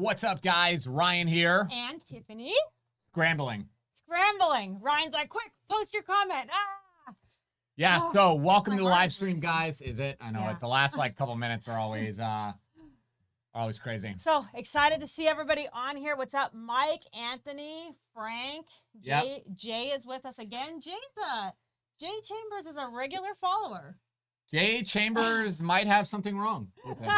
What's up, guys? Ryan here. And Tiffany. Scrambling. Ryan's like, quick, post your comment. Ah! Yeah, Oh, so welcome to the my heart live is stream, racing. guys. Is it? I know Yeah. it. The last couple minutes are always crazy. So excited to see everybody on here. What's up, Mike, Anthony, Frank, Jay? Yep. Jay is with us again. Jay Chambers is a regular follower. Jay Chambers might have something wrong with him.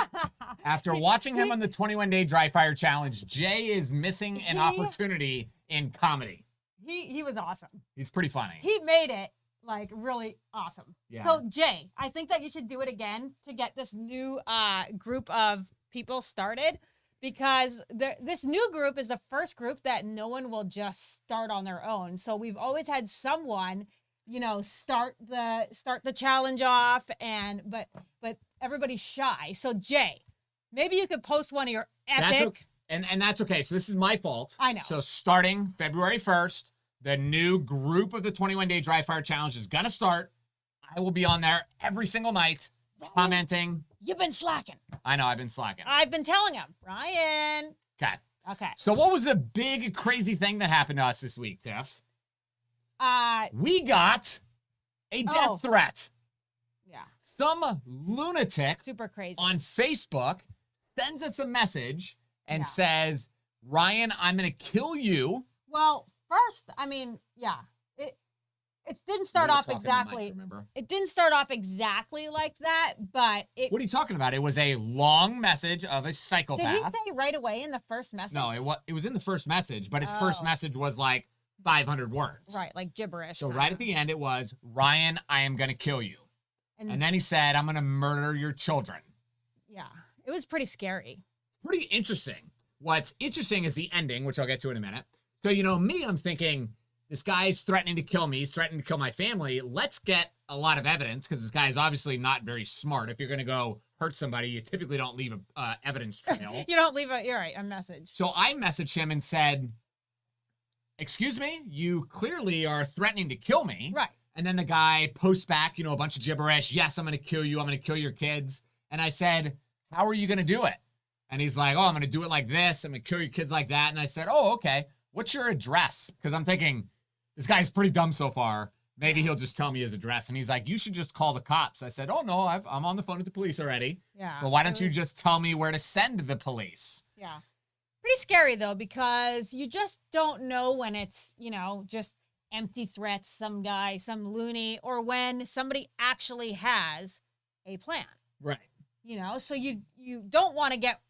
After watching him on the 21-day dry fire challenge, Jay is missing an opportunity in comedy. He was awesome. He's pretty funny. He made it like really awesome. Yeah. So Jay, I think that you should do it again to get this new group of people started, because this new group is the first group that no one will just start on their own. So we've always had someone, start the challenge off, but everybody's shy. So Jay, maybe you could post one of your epic. And that's okay. So this is my fault. I know. So starting February 1st, the new group of the 21-day dry fire challenge is going to start. I will be on there every single night commenting. You've been slacking. I know, I've been slacking. I've been telling him, Ryan. Okay. Okay. So what was the big crazy thing that happened to us this week, Tiff? We got a death threat. Yeah. Some lunatic Super crazy. on Facebook sends us a message and says, Ryan, I'm going to kill you. Well, first, it didn't start off exactly. Remember? It didn't start off exactly like that, but it. What are you talking about? It was a long message of a psychopath. Did he say right away in the first message? No, it was in the first message, but his first message was like 500 words. Right, like gibberish. So right at the end, it was, Ryan, I am going to kill you. And then he said, I'm going to murder your children. Yeah, it was pretty scary. Pretty interesting. What's interesting is the ending, which I'll get to in a minute. So, me, I'm thinking, this guy's threatening to kill me. He's threatening to kill my family. Let's get a lot of evidence, because this guy is obviously not very smart. If you're going to go hurt somebody, you typically don't leave a evidence trail. You don't leave a message. So I messaged him and said, excuse me, you clearly are threatening to kill me. Right. And then the guy posts back, a bunch of gibberish. Yes, I'm going to kill you. I'm going to kill your kids. And I said, how are you going to do it? And he's like, oh, I'm going to do it like this. I'm going to kill your kids like that. And I said, oh, okay. What's your address? Because I'm thinking, this guy's pretty dumb so far. Maybe he'll just tell me his address. And he's like, you should just call the cops. I said, oh, no, I'm on the phone with the police already. Yeah. But why don't you just tell me where to send the police? Yeah. Pretty scary, though, because you just don't know when it's, just empty threats, some guy, some loony, or when somebody actually has a plan. Right. So you don't want to get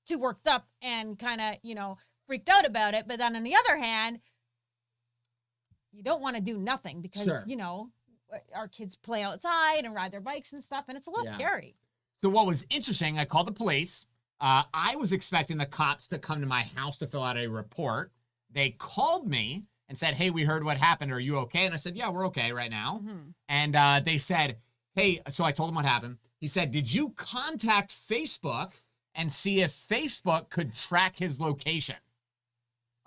too worked up and kind of, freaked out about it. But then on the other hand, you don't want to do nothing because, our kids play outside and ride their bikes and stuff, and it's a little scary. So what was interesting, I called the police. I was expecting the cops to come to my house to fill out a report. They called me and said, hey, we heard what happened. Are you okay? And I said, yeah, we're okay right now. Mm-hmm. And they said, hey, so I told him what happened. He said, did you contact Facebook and see if Facebook could track his location?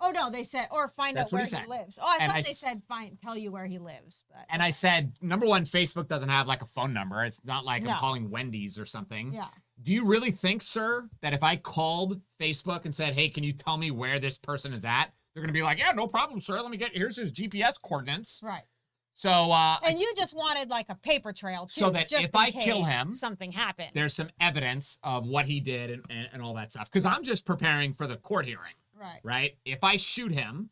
Oh, no, they said, or find out where he lives. Oh, I thought they said tell you where he lives. But and I said, number one, Facebook doesn't have like a phone number. It's not like I'm calling Wendy's or something. Yeah. Do you really think, sir, that if I called Facebook and said, hey, can you tell me where this person is at? They're going to be like, yeah, no problem, sir. Here's his GPS coordinates. Right. So, and you just wanted like a paper trail too, so that just if I in case kill him, something happened. There's some evidence of what he did and all that stuff. Because I'm just preparing for the court hearing. Right. Right. If I shoot him,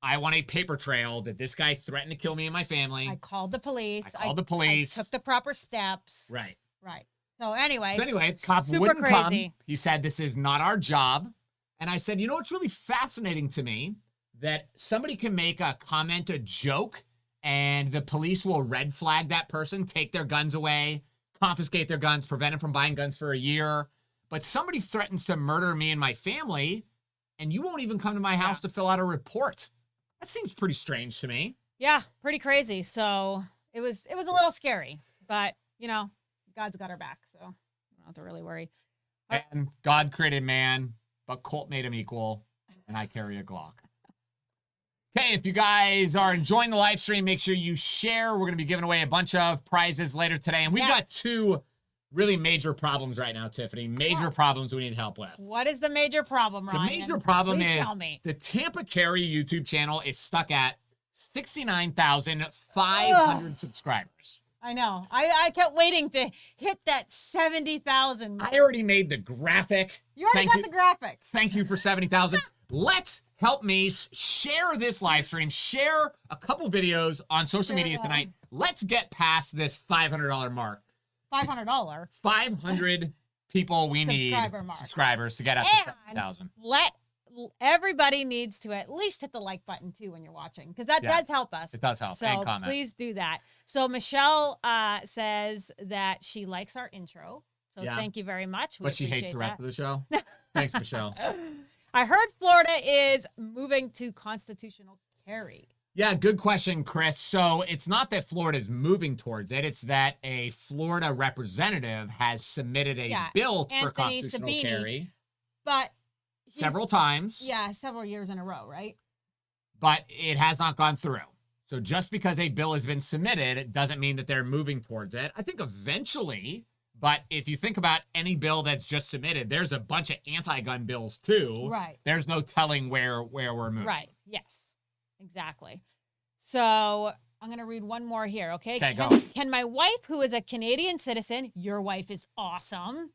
I want a paper trail that this guy threatened to kill me and my family. I called the police. I took the proper steps. Right. Right. So anyway, cop super wouldn't crazy. come. He said, this is not our job. And I said, it's really fascinating to me that somebody can make a comment, a joke, and the police will red flag that person, take their guns away, confiscate their guns, prevent them from buying guns for a year. But somebody threatens to murder me and my family, and you won't even come to my house to fill out a report. That seems pretty strange to me. Yeah, pretty crazy. So it was a little scary, but God's got our back, so I don't have to really worry. And God created man, but Colt made him equal, and I carry a Glock. Okay, if you guys are enjoying the live stream, make sure you share. We're going to be giving away a bunch of prizes later today, and we've got two really major problems right now, Tiffany. Major problems we need help with. What is the major problem, Ryan? The major problem Please is tell me. the Tampa Carry YouTube channel is stuck at 69,500 subscribers. I know. I kept waiting to hit that 70,000. I already made the graphic. You already got the graphic. Thank you for 70,000. Let's help me share this live stream. Share a couple videos on social media tonight. Let's get past this $500 mark. $500. 500 people we need subscribers to get up to 70,000. Everybody needs to at least hit the like button too when you're watching, because that does help us. It does help. So and comment. please do that. So Michelle says that she likes our intro. So thank you very much. But she hates the rest of the show. Thanks, Michelle. I heard Florida is moving to constitutional carry. Yeah, good question, Chris. So it's not that Florida is moving towards it. It's that a Florida representative has submitted a bill for constitutional carry. But several times. Yeah, several years in a row, right? But it has not gone through. So just because a bill has been submitted, it doesn't mean that they're moving towards it. I think eventually, but if you think about any bill that's just submitted, there's a bunch of anti-gun bills too. Right. There's no telling where we're moving. Right. Yes. Exactly. So I'm going to read one more here, okay? Okay, go. Can my wife, who is a Canadian citizen, your wife is awesome,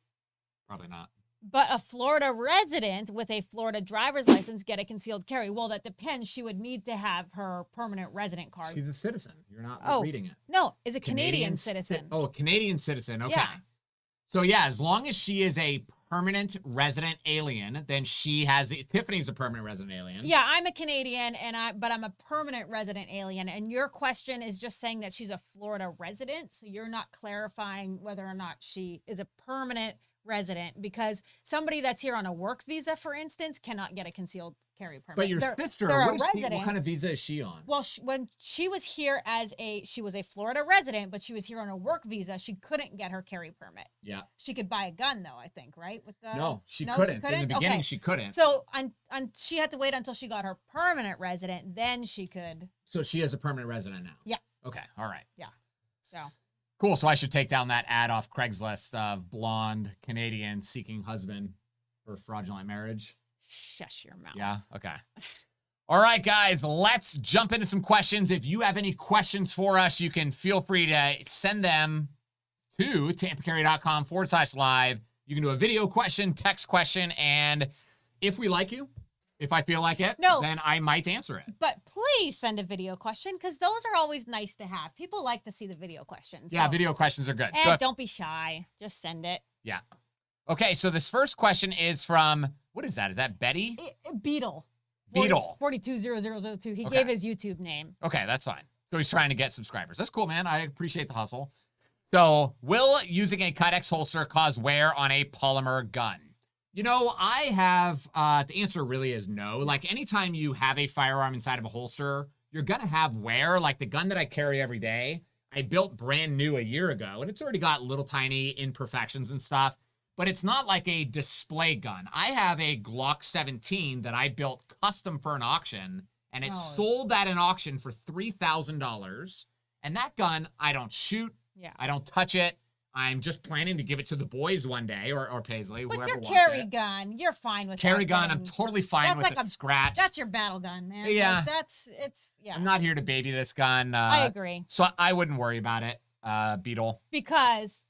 Probably not. but a Florida resident with a Florida driver's license, get a concealed carry? Well, that depends. She would need to have her permanent resident card. She's a citizen. You're not reading it. No, is a Canadian citizen. A Canadian citizen. Okay. Yeah. So yeah, as long as she is a permanent resident alien, then she has Tiffany's a permanent resident alien. Yeah, I'm a Canadian but I'm a permanent resident alien. And your question is just saying that she's a Florida resident. So you're not clarifying whether or not she is a permanent resident, because somebody that's here on a work visa, for instance, cannot get a concealed carry permit. But your sister, what kind of visa is she on? Well, when she was here she was a Florida resident, but she was here on a work visa. She couldn't get her carry permit. Yeah. She could buy a gun though, I think, right? No, she couldn't. In the beginning, she couldn't. So she had to wait until she got her permanent resident, then she could. So she is a permanent resident now? Yeah. Okay, all right. Yeah, so. Cool, so I should take down that ad off Craigslist of blonde Canadian seeking husband for fraudulent marriage. Shush your mouth. Yeah, okay. All right, guys, let's jump into some questions. If you have any questions for us, you can feel free to send them to tampacarry.com/live. You can do a video question, text question, and if we like you, if I feel like it, then I might answer it. But please send a video question, because those are always nice to have. People like to see the video questions. Yeah, video questions are good. And so don't be shy. Just send it. Yeah. Okay, so this first question is from, what is that? Is that Betty? Beetle. 420002. He gave his YouTube name. Okay, that's fine. So he's trying to get subscribers. That's cool, man. I appreciate the hustle. So, will using a Kydex holster cause wear on a polymer gun? You know, I have, the answer really is no. Like, anytime you have a firearm inside of a holster, you're going to have wear. Like, the gun that I carry every day, I built brand new a year ago, and it's already got little tiny imperfections and stuff, but it's not like a display gun. I have a Glock 17 that I built custom for an auction, and it sold at an auction for $3,000. And that gun, I don't shoot. Yeah. I don't touch it. I'm just planning to give it to the boys one day, or Paisley, but whoever wants it. But your carry gun, you're fine with carry gun. I'm totally fine with a scratch. That's your battle gun, man. Yeah. Like, I'm not here to baby this gun. I agree. So I wouldn't worry about it, Beetle. Because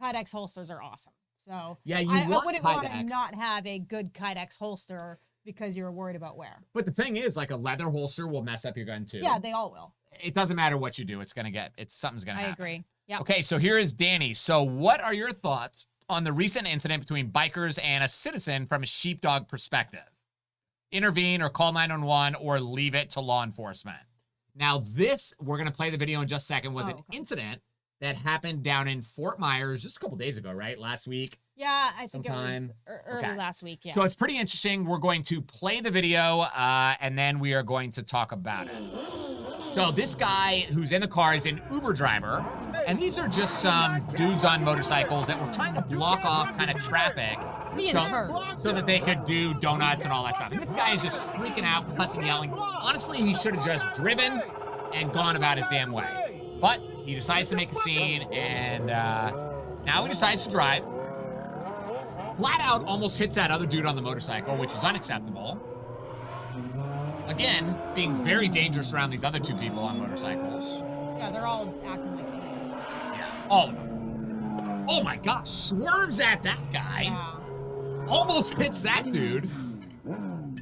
Kydex holsters are awesome. So yeah, I wouldn't want to not have a good Kydex holster because you're worried about wear. But the thing is, like, a leather holster will mess up your gun too. Yeah, they all will. It doesn't matter what you do. Something's going to happen. I agree. Yeah. Okay, so here is Danny. So what are your thoughts on the recent incident between bikers and a citizen from a sheepdog perspective? Intervene or call 911 or leave it to law enforcement. Now this, we're going to play the video in just a second, was an incident that happened down in Fort Myers just a couple days ago, right? Last week. Yeah, I think it was early last week, yeah. So it's pretty interesting. We're going to play the video, and then we are going to talk about it. So this guy who's in the car is an Uber driver, and these are just some dudes on motorcycles that were trying to block off kind of traffic so that they could do donuts and all that stuff. And this guy is just freaking out, cussing, yelling. Honestly, he should have just driven and gone about his damn way. But he decides to make a scene, and Now he decides to drive. Flat out almost hits that other dude on the motorcycle, which is unacceptable. Again, being very dangerous around these other two people on motorcycles. Yeah, they're all acting like idiots. Yeah, all of them. Oh my gosh, swerves at that guy. Yeah. Almost hits that dude.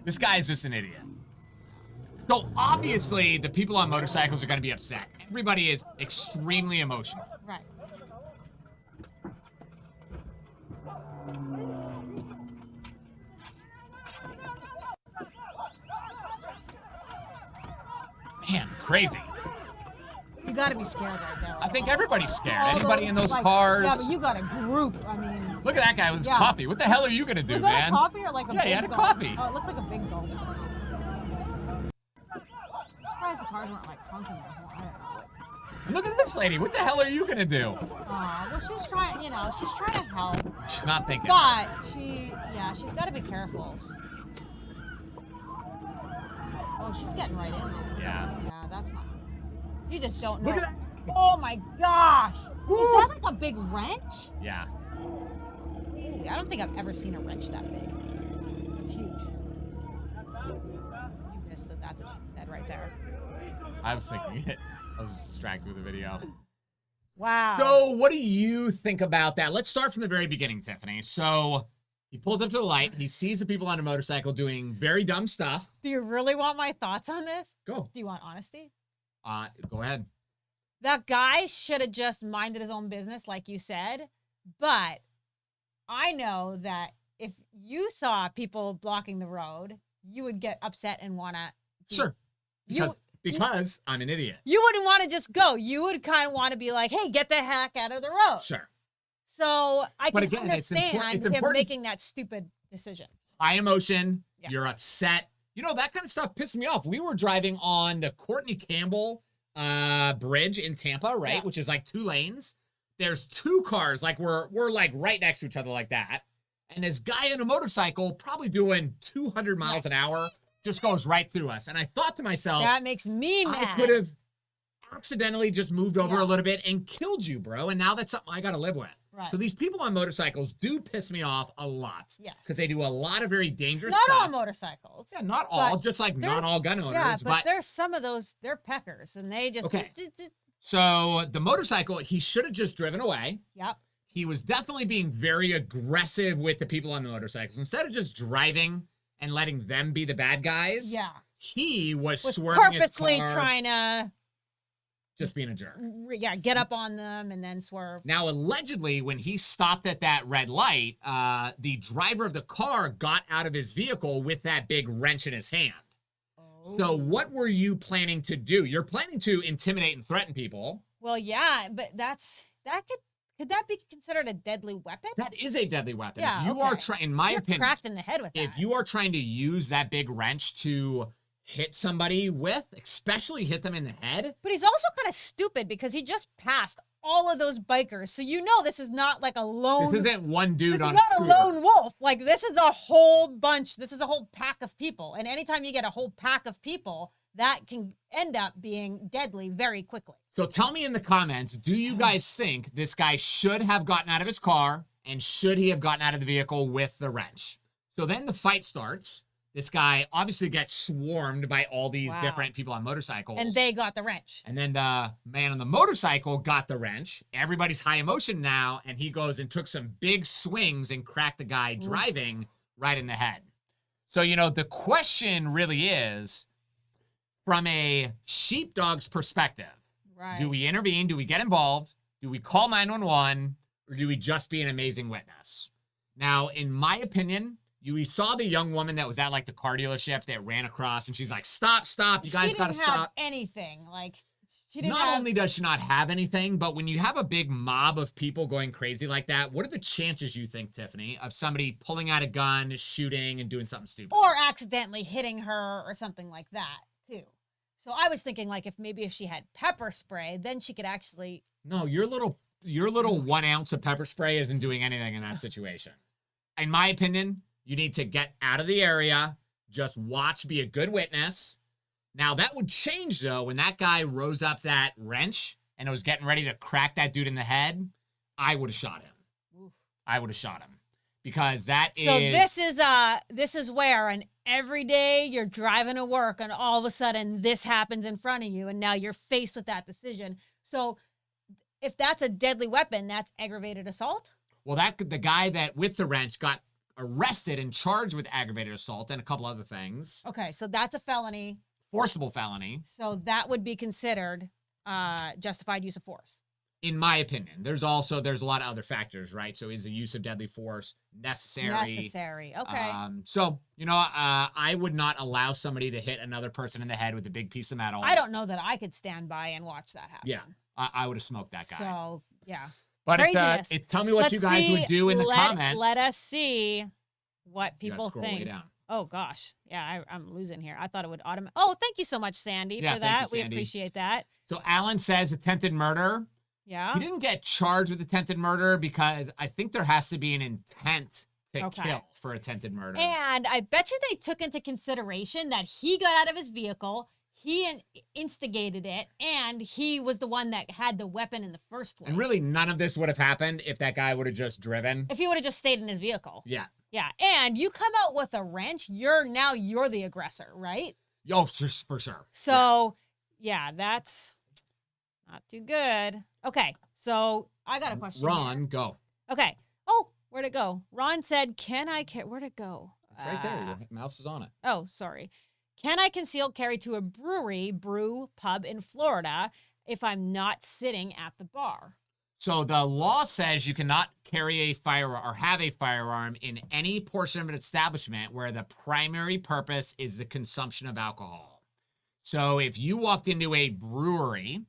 This guy is just an idiot. So obviously, the people on motorcycles are going to be upset. Everybody is extremely emotional. Right. Man, crazy. You gotta be scared right there. I think everybody's scared. All Anybody in those like, cars. Yeah, but you got a group. I mean. Look at that guy with his Yeah. coffee. What the hell are you going to do, Was that man? a coffee or like a Yeah, big he had a gulp? coffee. Oh, it looks like a big gulp. I'm surprised the cars weren't like honking their horn. I don't know. Look at this lady. What the hell are you going to do? Well, she's trying, she's trying to help. She's not thinking. But she's got to be careful. Oh, she's getting right in there. Yeah. Yeah, that's not. You just don't know. Look at that. Oh my gosh. Is that like a big wrench? Yeah. Holy, I don't think I've ever seen a wrench that big. It's huge. You missed it. That's what she said right there. I was thinking it. I was distracted with the video. Wow. So, what do you think about that? Let's start from the very beginning, Tiffany. So, he pulls up to the light. He sees the people on a motorcycle doing very dumb stuff. Do you really want my thoughts on this? Go. Do you want honesty? Go ahead. That guy should have just minded his own business, like you said. But I know that if you saw people blocking the road, you would get upset and want to. Sure. Because I'm an idiot. You wouldn't want to just go. You would kind of want to be like, hey, get the heck out of the road. Sure. So I can again, understand it's him important. making that stupid decision. High emotion. Yeah. You're upset. That kind of stuff pissed me off. We were driving on the Courtney Campbell bridge in Tampa, right? Yeah. Which is like 2 lanes. There's 2 cars, like we're like right next to each other like that. And this guy on a motorcycle, probably doing 200 miles an hour, just goes right through us. And I thought to myself, That makes me mad. I could have accidentally just moved over a little bit and killed you, bro. And now that's something I got to live with. Right. So these people on motorcycles do piss me off a lot. Yes. Because they do a lot of very dangerous Not stuff. all motorcycles. Yeah, not all. But Just like not all gun owners. Yeah, but there's some of those, they're peckers. And they just. Okay. So the motorcycle, he should have just driven away. Yep. He was definitely being very aggressive with the people on the motorcycles. Instead of just driving and letting them be the bad guys. Yeah. He was swerving purposely his car, trying to. just being a jerk. Yeah, get up on them and then swerve. Now, allegedly, when he stopped at that red light, the driver of the car got out of his vehicle with that big wrench in his hand. Oh. So what were you planning to do? You're planning to intimidate and threaten people. Well, yeah, but could that be considered a deadly weapon? That is a deadly weapon. Yeah, If you are trying, in my opinion, cracked in the head with that. if you are trying to use that big wrench to hit somebody with, especially hit them in the head. But he's also kind of stupid because he just passed all of those bikers. So this is not like a lone. This isn't one dude This on is not a scooter. lone wolf. Like this is a whole bunch. This is a whole pack of people. And anytime you get a whole pack of people, that can end up being deadly very quickly. So tell me in the comments, do you guys think this guy should have gotten out of his car and should he have gotten out of the vehicle with the wrench? So then the fight starts. This guy obviously gets swarmed by all these different people on motorcycles. And they got the wrench. And then the man on the motorcycle got the wrench. Everybody's high emotion now, and he goes and took some big swings and cracked the guy driving right in the head. So, the question really is, from a sheepdog's perspective, Right. do we intervene? Do we get involved? Do we call 911? Or do we just be an amazing witness? Now, in my opinion, we saw the young woman that was at like the car dealership that ran across, and she's like, stop, you guys got to stop. She didn't have anything. Like, she didn't Not only does she not have anything, but when you have a big mob of people going crazy like that, what are the chances, you think, Tiffany, of somebody pulling out a gun, shooting, and doing something stupid? Or accidentally hitting her or something like that, too. So I was thinking, like, if she had pepper spray, then she could actually. No, your little 1 ounce of pepper spray isn't doing anything in that situation. In my opinion, you need to get out of the area, just watch, be a good witness. Now, that would change, though, when that guy rose up that wrench and was getting ready to crack that dude in the head. I would have shot him. I would have shot him because that is. So this is where and every day you're driving to work and all of a sudden this happens in front of you and now you're faced with that decision. So if that's a deadly weapon, that's aggravated assault. Well, the guy that with the wrench got arrested and charged with aggravated assault and a couple other things. Okay, so that's a felony. Forcible felony. So that would be considered justified use of force. In my opinion, there's a lot of other factors, right? So is the use of deadly force necessary? Necessary, okay. So, I would not allow somebody to hit another person in the head with a big piece of metal. I don't know that I could stand by and watch that happen. Yeah, I would have smoked that guy. So, yeah. But tell me what you guys would do in the comments. Let us see what people scroll think. way down. Oh, gosh. Yeah, I'm losing here. I thought it would automatically. Oh, thank you so much, Sandy, for that. You, Sandy. We appreciate that. So Alan says attempted murder. Yeah. He didn't get charged with attempted murder because I think there has to be an intent to kill for attempted murder. And I bet you they took into consideration that he got out of his vehicle, he instigated it, and he was the one that had the weapon in the first place. And really, none of this would have happened if that guy would have just driven. If he would have just stayed in his vehicle. Yeah. Yeah. And you come out with a wrench, you're the aggressor, right? Oh, for sure. So, yeah, that's not too good. Okay, so I got a question. Ron, here. go. Okay. Oh, where'd it go? Ron said, where'd it go? It's right there. Your mouse is on it. Oh, sorry. Can I conceal carry to a brew pub in Florida if I'm not sitting at the bar? So the law says you cannot carry a firearm or have a firearm in any portion of an establishment where the primary purpose is the consumption of alcohol. So if you walked into a brewery,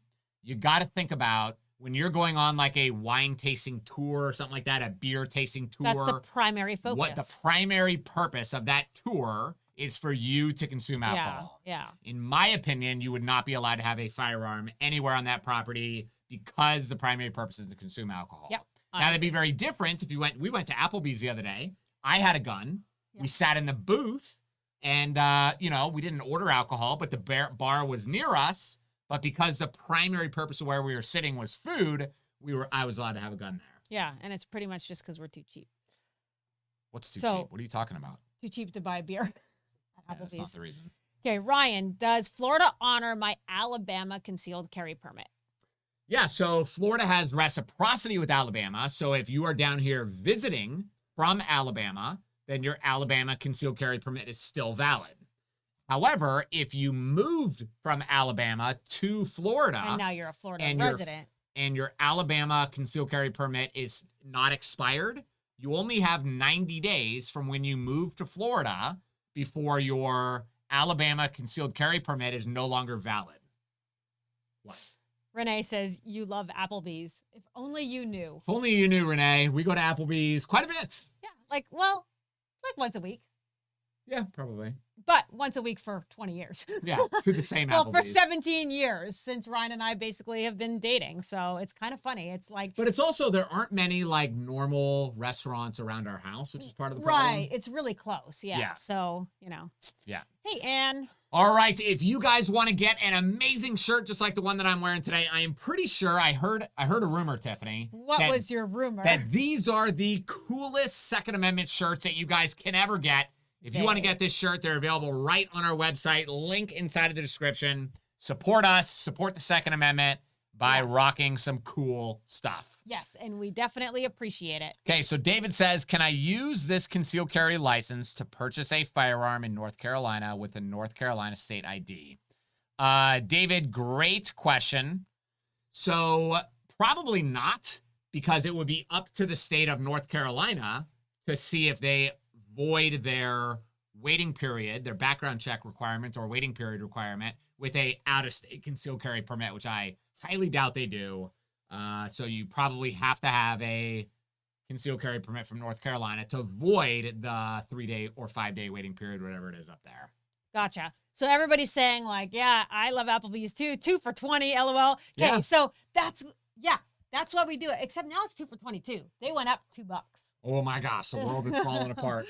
you got to think about when you're going on like a wine tasting tour or something like that, a beer tasting tour. That's the primary focus. What the primary purpose of that tour is for you to consume alcohol. Yeah. In my opinion, you would not be allowed to have a firearm anywhere on that property because the primary purpose is to consume alcohol. Yep. Now that'd be very different if we went to Applebee's the other day. I had a gun. Yep. We sat in the booth and, we didn't order alcohol, but the bar was near us. But because the primary purpose of where we were sitting was food, I was allowed to have a gun there. Yeah, and it's pretty much just because we're too cheap. What's too cheap? What are you talking about? Too cheap to buy beer at Applebee's. That's not the reason. Okay, Ryan, does Florida honor my Alabama concealed carry permit? Yeah, so Florida has reciprocity with Alabama. So if you are down here visiting from Alabama, then your Alabama concealed carry permit is still valid. However, if you moved from Alabama to Florida. And now you're a Florida resident. And your Alabama concealed carry permit is not expired, you only have 90 days from when you move to Florida before your Alabama concealed carry permit is no longer valid. What? Renee says, you love Applebee's. If only you knew. If only you knew, Renee. We go to Applebee's quite a bit. Yeah, like once a week. Yeah, probably. But once a week for 20 years. Yeah, to the same Well, Applebee's. for 17 years since Ryan and I basically have been dating. So it's kind of funny. It's like. But it's also, there aren't many like normal restaurants around our house, which is part of the problem. Right. It's really close. Yeah. So, Yeah. Hey, Ann. All right. If you guys want to get an amazing shirt just like the one that I'm wearing today, I am pretty sure I heard a rumor, Tiffany. What was your rumor? That these are the coolest Second Amendment shirts that you guys can ever get. If you want to get this shirt, they're available right on our website. Link inside of the description. Support us. Support the Second Amendment by rocking some cool stuff. Yes, and we definitely appreciate it. Okay, so David says, can I use this concealed carry license to purchase a firearm in North Carolina with a North Carolina state ID? David, great question. So probably not, because it would be up to the state of North Carolina to see if they void their waiting period, their background check requirement or waiting period requirement with a out-of-state concealed carry permit, which I highly doubt they do. So you probably have to have a concealed carry permit from North Carolina to void the 3-day or 5-day waiting period, whatever it is up there. Gotcha. So everybody's saying like, yeah, I love Applebee's too. 2 for $20, LOL. Okay, Yeah. so that's why we do it. Except now it's 2 for $22. They went up $2. Oh my gosh, the world is falling apart.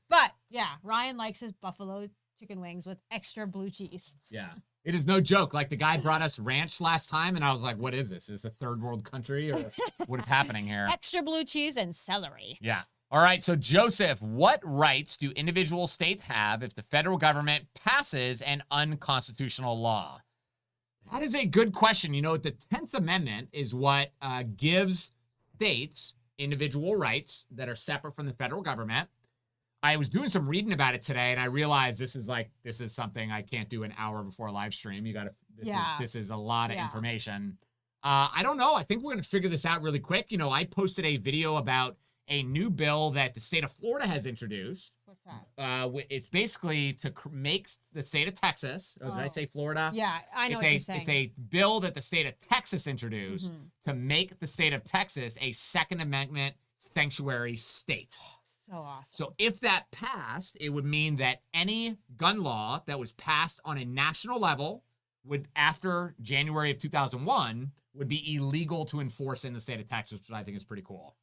But yeah, Ryan likes his buffalo chicken wings with extra blue cheese. Yeah. It is no joke. Like the guy brought us ranch last time, and I was like, "What is this? Is this a third world country, or what is happening here?" Extra blue cheese and celery. Yeah. All right. So Joseph, what rights do individual states have if the federal government passes an unconstitutional law? That is a good question. You know, the 10th Amendment is what gives states individual rights that are separate from the federal government. I was doing some reading about it today, and I realized this is something I can't do an hour before a live stream. This is a lot of information. I don't know. I think we're going to figure this out really quick. You know, I posted a video about a new bill that the state of Florida has introduced. What's that? It's basically to make the state of Texas. Oh, did I say Florida? Yeah, I know what you're saying. It's a bill that the state of Texas introduced to make the state of Texas a Second Amendment sanctuary state. So awesome. So if that passed, it would mean that any gun law that was passed on a national level would, after January of 2001, would be illegal to enforce in the state of Texas, which I think is pretty cool.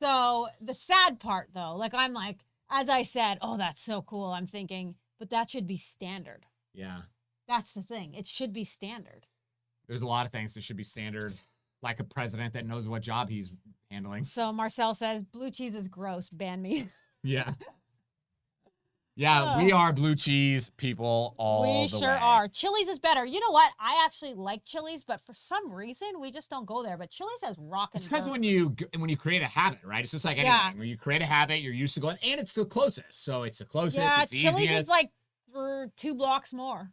So the sad part, though, I'm like, as I said, oh, that's so cool. I'm thinking, but that should be standard. Yeah. That's the thing. It should be standard. There's a lot of things that should be standard, like a president that knows what job he's handling. So Marcel says, blue cheese is gross. Ban me. Yeah. Yeah, we are blue cheese people all the way. We sure are. Chili's is better. You know what? I actually like Chili's, but for some reason, we just don't go there. But Chili's has rockin' It's because when you create a habit, right? It's just like anything. Yeah. When you create a habit, you're used to going, and it's the closest. So it's the closest. Yeah, it's the Chili's easiest. is like for 2 blocks more.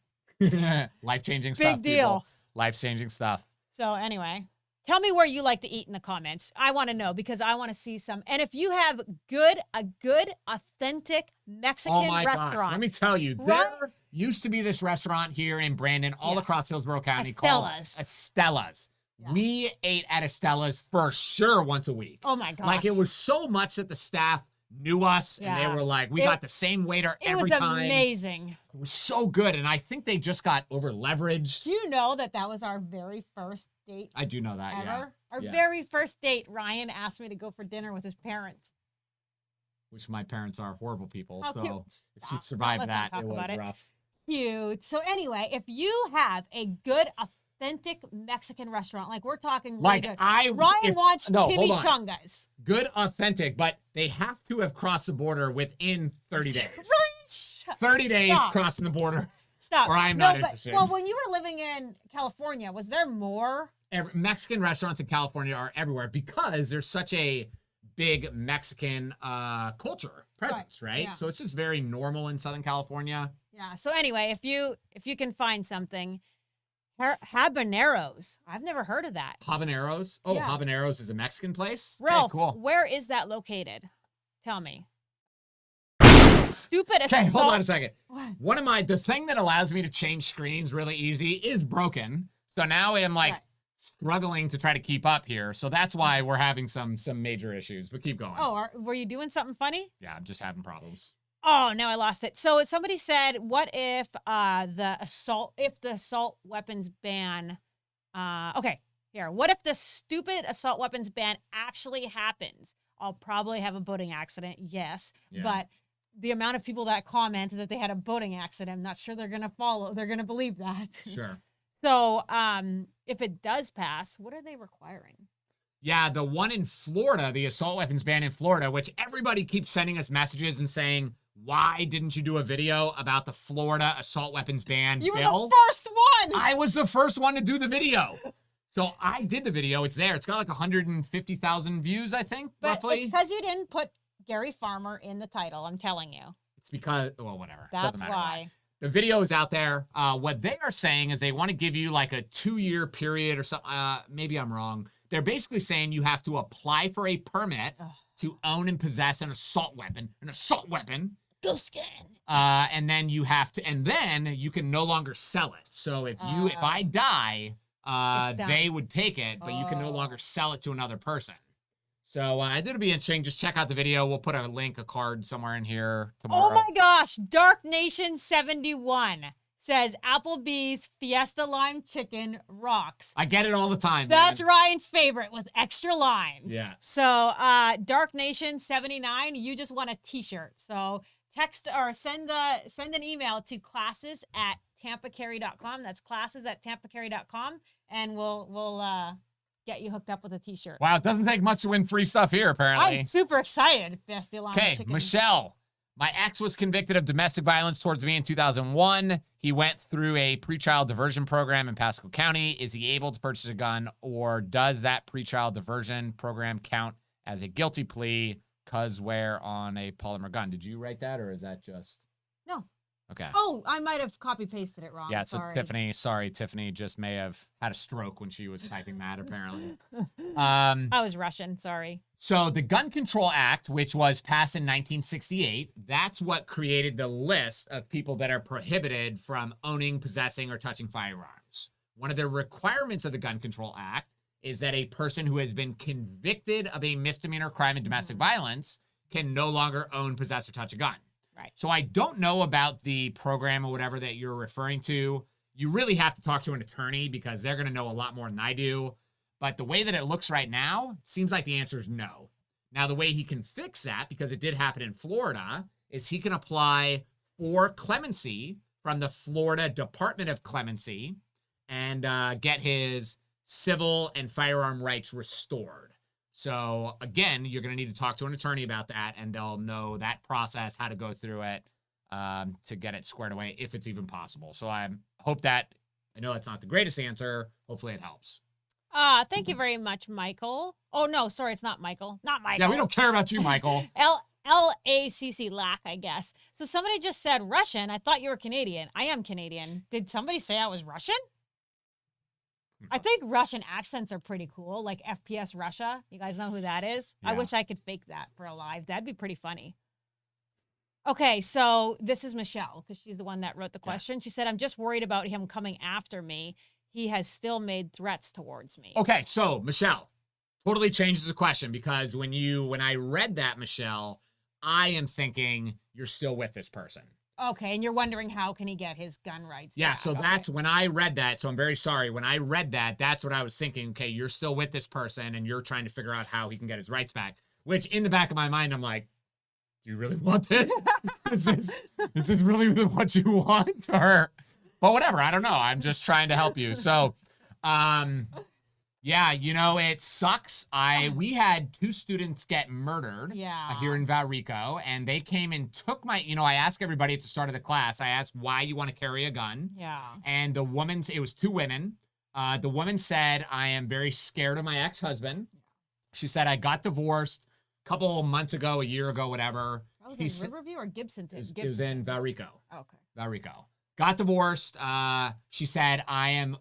Life-changing stuff. Big deal. Life-changing stuff. So anyway, tell me where you like to eat in the comments. I want to know because I want to see some. And if you have a good, authentic Mexican restaurant. Gosh. Let me tell you, there used to be this restaurant here in Brandon, all across Hillsborough County called Estella's. Yeah. We ate at Estella's for sure once a week. Oh my gosh. Like it was so much that the staff knew us and they were like, we got the same waiter every time. It was amazing. It was so good. And I think they just got over leveraged. Do you know that was our very first date? I do know that, ever? yeah. Our very first date, Ryan asked me to go for dinner with his parents. Which my parents are horrible people. Oh, so cute. if she survived that, it was rough. Cute. So anyway, if you have a good, authentic Mexican restaurant, like we're talking really like good. Ryan wants chimichangas. Good, authentic, but they have to have crossed the border within 30 days. Right. 30 days crossing the border. Stop. Or I'm not interested. Well, when you were living in California, was there more? Mexican restaurants in California are everywhere because there's such a big Mexican culture presence, right? Yeah. So it's just very normal in Southern California. Yeah. So anyway, if you can find something, habaneros. I've never heard of that. Habaneros? Oh, yeah. Habaneros is a Mexican place? Ralph, okay, cool. Where is that located? Tell me. Stupid. Okay, hold on a second. What? The thing that allows me to change screens really easy is broken. So now I'm like struggling to try to keep up here. So that's why we're having some major issues, but keep going. Oh, were you doing something funny? Yeah, I'm just having problems. Oh, now I lost it. So somebody said, what if the assault weapons ban, what if the stupid assault weapons ban actually happens? I'll probably have a boating accident, yes. Yeah. But the amount of people that comment that they had a boating accident, I'm not sure they're going to believe that. Sure. So if it does pass, what are they requiring? Yeah, the one in Florida, the assault weapons ban in Florida, which everybody keeps sending us messages and saying, why didn't you do a video about the Florida assault weapons ban bill? You were the first one. I was the first one to do the video. So I did the video. It's there. It's got like 150,000 views, I think, roughly. It's because you didn't put Gary Farmer in the title, I'm telling you. It's because, well, whatever. That's why. The video is out there. What they are saying is they want to give you like a 2-year period or something. Maybe I'm wrong. They're basically saying you have to apply for a permit to own and possess an assault weapon. Ghost skin. And then you can no longer sell it. So if I die, they would take it, but you can no longer sell it to another person. So it'll be interesting. Just check out the video. We'll put a card somewhere in here tomorrow. Oh my gosh. Dark Nation 71 says Applebee's Fiesta Lime Chicken rocks. I get it all the time. That's Ryan's favorite with extra limes. Yeah. So Dark Nation 79, you just want a t-shirt. So text or send an email to classes@tampacarry.com. That's classes@tampacarry.com, and we'll get you hooked up with a t-shirt. Wow, it doesn't take much to win free stuff here, apparently. I'm super excited. Okay, Michelle. My ex was convicted of domestic violence towards me in 2001. He went through a pretrial diversion program in Pasco County. Is he able to purchase a gun, or does that pretrial diversion program count as a guilty plea because we're on a polymer gun? Did you write that, or is that just... No. Okay. Oh, I might have copy-pasted it wrong. Yeah, so Tiffany just may have had a stroke when she was typing that, apparently. I was Russian, sorry. So the Gun Control Act, which was passed in 1968, that's what created the list of people that are prohibited from owning, possessing, or touching firearms. One of the requirements of the Gun Control Act is that a person who has been convicted of a misdemeanor crime of domestic violence can no longer own, possess, or touch a gun. Right. So I don't know about the program or whatever that you're referring to. You really have to talk to an attorney because they're going to know a lot more than I do. But the way that it looks right now, it seems like the answer is no. Now, the way he can fix that, because it did happen in Florida, is he can apply for clemency from the Florida Department of Clemency and get his civil and firearm rights restored. So again, you're going to need to talk to an attorney about that, and they'll know that process, how to go through it to get it squared away, if it's even possible. So I hope that, I know that's not the greatest answer. Hopefully it helps. Thank you very much, Michael. Oh, no, sorry, it's not Michael. Not Michael. Yeah, we don't care about you, Michael. L-A-C-C, lack, I guess. So somebody just said Russian. I thought you were Canadian. I am Canadian. Did somebody say I was Russian? I think Russian accents are pretty cool, like FPS Russia. You guys know who that is? Yeah. I wish I could fake that for a live. That'd be pretty funny. Okay, so this is Michelle, because she's the one that wrote the question. She said, I'm just worried about him coming after me. He has still made threats towards me. Okay, so Michelle, totally changes the question, because when I read that, Michelle, I am thinking you're still with this person. Okay, and you're wondering how can he get his gun rights Yeah, back. so that's when I read that. So I'm very sorry. When I read that, that's what I was thinking. Okay, you're still with this person and you're trying to figure out how he can get his rights back, which in the back of my mind, I'm like, do you really want this? Is this really what you want? Or, but whatever, I don't know. I'm just trying to help you. So, yeah, you know, it sucks. We had 2 students get murdered here in Valrico, and they came and took my, I asked everybody at the start of the class, I asked why you want to carry a gun. Yeah. And it was 2 women. The woman said, I am very scared of my ex-husband. She said, I got divorced a couple months ago, a year ago, whatever. Oh, was it in Riverview or Gibson? It was in Valrico. Okay. Valrico. Got divorced. She said, I am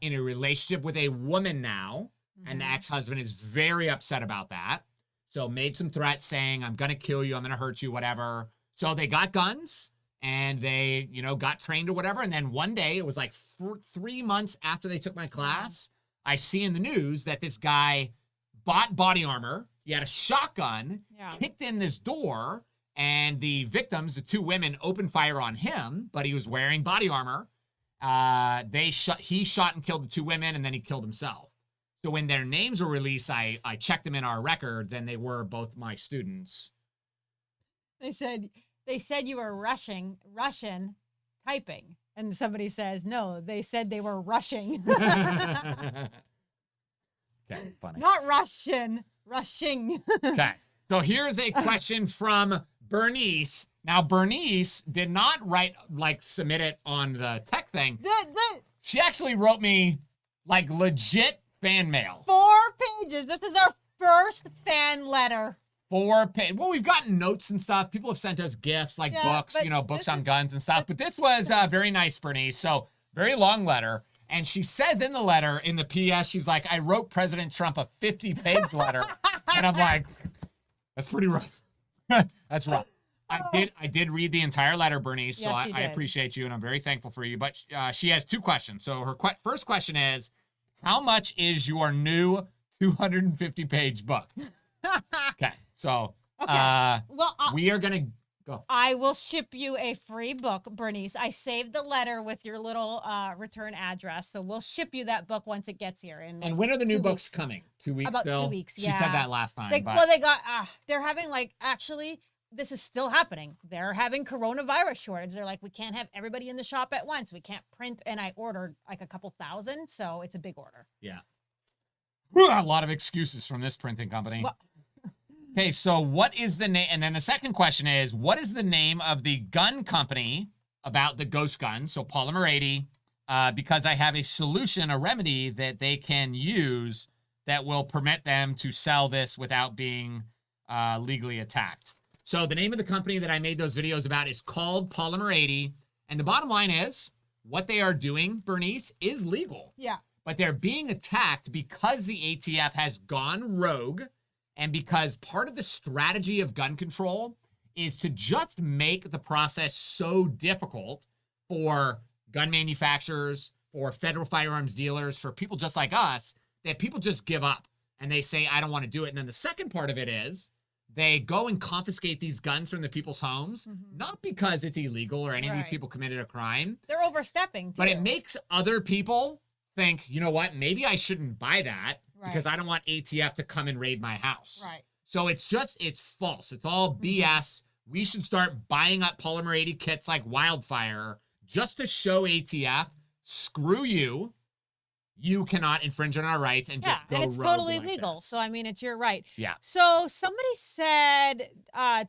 in a relationship with a woman now, and the ex-husband is very upset about that. So made some threats saying, I'm going to kill you, I'm going to hurt you, whatever. So they got guns, and they, got trained or whatever. And then one day, it was like 3 months after they took my class, I see in the news that this guy bought body armor. He had a shotgun, kicked in this door, and the victims, the 2 women, opened fire on him, but he was wearing body armor. He shot and killed the 2 women, and then he killed himself. So when their names were released, I checked them in our records, and they were both my students. They said you were Russian typing, and somebody says no. They said they were rushing. Okay, funny. Not Russian, rushing. Okay, so here's a question from Bernice. Now, Bernice did not submit it on the tech thing. She actually wrote me, legit fan mail. 4 pages. This is our first fan letter. 4 pages. Well, we've gotten notes and stuff. People have sent us gifts, books, books on guns and stuff. But this was very nice, Bernice. So, very long letter. And she says in the letter, in the PS, she's like, I wrote President Trump a 50-page letter. And I'm like, that's pretty rough. That's rough. I did read the entire letter, Bernice, so Yes, I appreciate you, and I'm very thankful for you. But she has 2 questions. So her first question is, how much is your new 250-page book? Okay, so we are going to go. I will ship you a free book, Bernice. I saved the letter with your little return address, so we'll ship you that book once it gets here. And when are the new books coming? 2 weeks About still? 2 weeks, She said that last time. They got, they're having actually, this is still happening. They're having coronavirus shortage. They're like, we can't have everybody in the shop at once. We can't print. And I ordered like a couple thousand. So it's a big order. Yeah. A lot of excuses from this printing company. Well, okay, so what is the name? And then the second question is, what is the name of the gun company about the ghost gun? So Polymer 80, because I have a solution, a remedy that they can use that will permit them to sell this without being legally attacked. So the name of the company that I made those videos about is called Polymer 80. And the bottom line is, what they are doing, Bernice, is legal. yeah. But they're being attacked because the ATF has gone rogue, and because part of the strategy of gun control is to just make the process so difficult for gun manufacturers, for federal firearms dealers, for people just like us, that people just give up and they say, I don't want to do it. And then the second part of it is they go and confiscate these guns from the people's homes, not because it's illegal or any of these people committed a crime. They're overstepping, too. But it makes other people think, you know what, maybe I shouldn't buy that because I don't want ATF to come and raid my house. Right. So it's false. It's all BS. We should start buying up Polymer 80 kits like wildfire just to show ATF, screw you. You cannot infringe on our rights and just go and it's rogue totally like legal. this. So, I mean, it's your right. Yeah. So somebody said,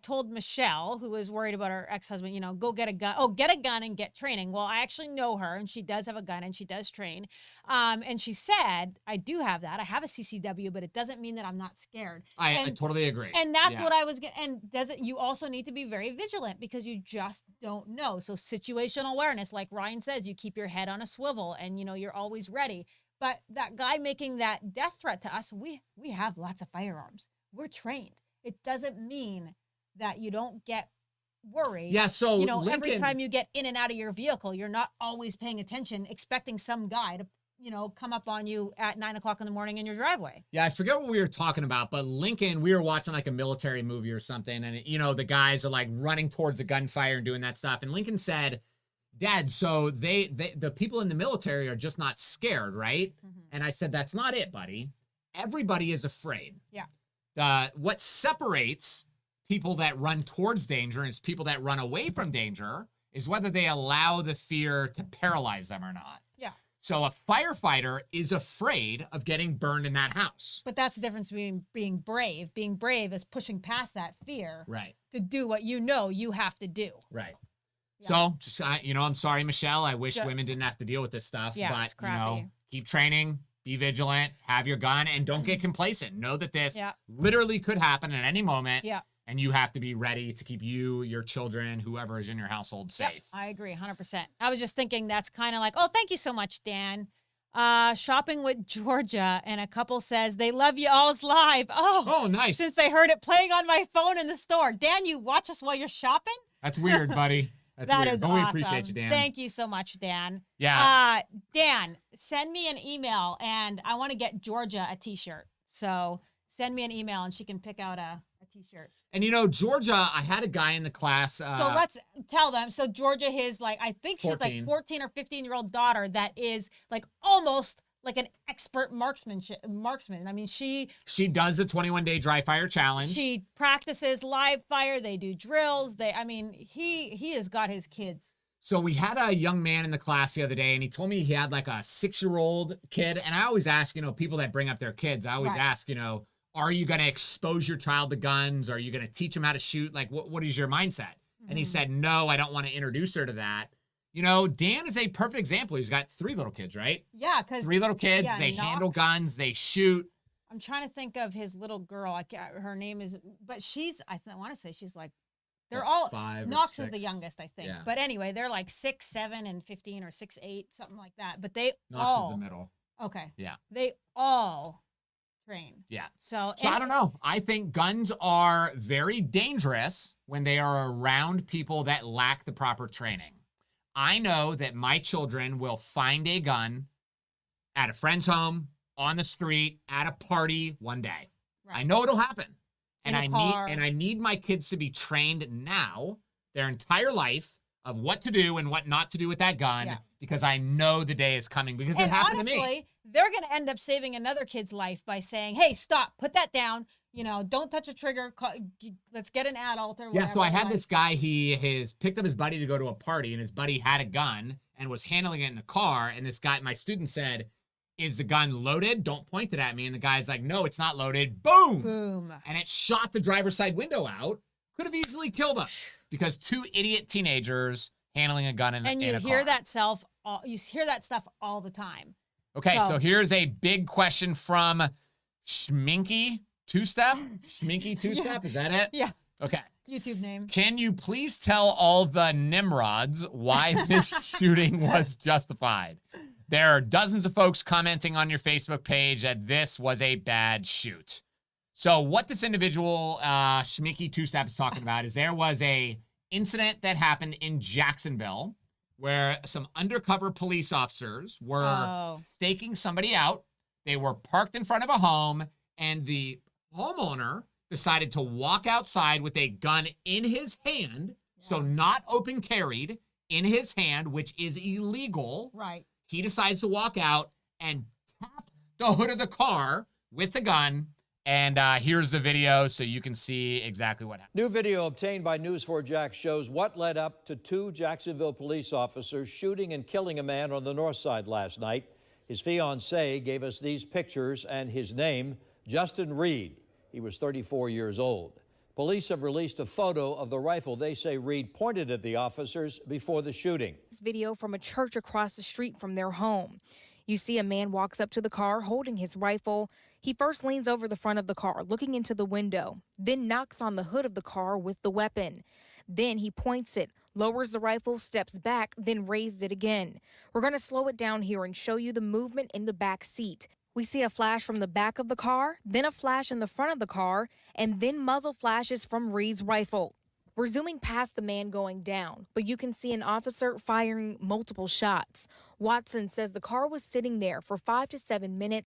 told Michelle, who was worried about her ex-husband, go get a gun. Oh, get a gun and get training. Well, I actually know her, and she does have a gun, and she does train. And she said, I do have that. I have a CCW, but it doesn't mean that I'm not scared. I totally agree. And that's what I was getting. And you also need to be very vigilant because you just don't know. So situational awareness, like Ryan says, you keep your head on a swivel and, you're always ready. But that guy making that death threat to us, we have lots of firearms. We're trained. It doesn't mean that you don't get worried. Yeah, so Lincoln, every time you get in and out of your vehicle, you're not always paying attention, expecting some guy to, come up on you at 9 o'clock in the morning in your driveway. Yeah, I forget what we were talking about, but Lincoln, we were watching like a military movie or something, and the guys are like running towards a gunfire and doing that stuff. And Lincoln said, Dad, so the people in the military are just not scared, right? And I said, that's not it, buddy. Everybody is afraid. Yeah. What separates people that run towards danger and people that run away from danger is whether they allow the fear to paralyze them or not. Yeah. So a firefighter is afraid of getting burned in that house. But that's the difference between being brave. Being brave is pushing past that fear. Right. To do what you have to do. Right. Yeah. So, just I'm sorry, Michelle. I wish women didn't have to deal with this stuff. Yeah, but, it's crappy. Keep training, be vigilant, have your gun, and don't get complacent. Know that this literally could happen at any moment. Yeah. And you have to be ready to keep you, your children, whoever is in your household safe. Yep, I agree, 100%. I was just thinking that's kind of like, oh, thank you so much, Dan. Shopping with Georgia, and a couple says they love you all's live. Oh, nice. Since they heard it playing on my phone in the store. Dan, you watch us while you're shopping? That's weird, buddy. That's weird. Is but awesome. We appreciate you, Dan. Thank you so much, Dan. Yeah. Dan, send me an email, and I want to get Georgia a T-shirt. So send me an email, and she can pick out a T-shirt. And Georgia, I had a guy in the class. So let's tell them. So Georgia, I think she's 14. like 14 or 15-year-old daughter that is like almost like an expert marksman. I mean, she does the 21-day dry fire challenge. She practices live fire. They do drills. He has got his kids. So we had a young man in the class the other day, and he told me he had like a 6-year-old kid. And I always ask, people that bring up their kids, I always ask, are you going to expose your child to guns? Are you going to teach them how to shoot? Like, what is your mindset? And he said, no, I don't want to introduce her to that. Dan is a perfect example. He's got 3 little kids, right? Yeah, because 3 little kids. They handle guns. They shoot. I'm trying to think of his little girl. Her name is, but I want to say she's like, they're all 5 Knox or 6. is the youngest, I think. Yeah. But anyway, they're like 6, 7, and 15, or 6, 8, something like that. But they Knox is the middle. Okay. Yeah. They all train. Yeah. So I don't know. I think guns are very dangerous when they are around people that lack the proper training. I know that my children will find a gun at a friend's home, on the street, at a party one day. Right. I know it'll happen. And I need my kids to be trained now, their entire life, of what to do and what not to do with that gun, because I know the day is coming, because it happened to me. they're going to end up saving another kid's life by saying, hey, stop, put that down. You know, don't touch a trigger. Let's get an adult or whatever. Yeah, so I had this guy, he picked up his buddy to go to a party, and his buddy had a gun and was handling it in the car. And this guy, my student said, is the gun loaded? Don't point it at me. And the guy's like, no, it's not loaded. Boom! Boom. And it shot the driver's side window out. Could have easily killed him because 2 idiot teenagers handling a gun in a car. And you hear that you hear that stuff all the time. Okay, so here's a big question from Schminky Two-Step. Schminky Two-Step, is that it? Yeah. Okay. YouTube name. Can you please tell all the Nimrods why this shooting was justified? There are dozens of folks commenting on your Facebook page that this was a bad shoot. So what this individual, Schminky Two-Step, is talking about is there was a incident that happened in Jacksonville where some undercover police officers were staking somebody out. They were parked in front of a home, and the homeowner decided to walk outside with a gun in his hand, so not open carried, in his hand, which is illegal. Right. He decides to walk out and tap the hood of the car with the gun. And here's the video so you can see exactly what happened. New video obtained by News4Jax shows what led up to 2 Jacksonville police officers shooting and killing a man on the north side last night. His fiancée gave us these pictures and his name, Justin Reed. He was 34 years old. Police have released a photo of the rifle they say Reed pointed at the officers before the shooting. This video from a church across the street from their home. You see a man walks up to the car holding his rifle. He first leans over the front of the car, looking into the window, then knocks on the hood of the car with the weapon. Then he points it, lowers the rifle, steps back, then raised it again. We're going to slow it down here and show you the movement in the back seat. We see a flash from the back of the car, then a flash in the front of the car, and then muzzle flashes from Reed's rifle. We're zooming past the man going down, but you can see an officer firing multiple shots. Watson says the car was sitting there for 5 to 7 minutes.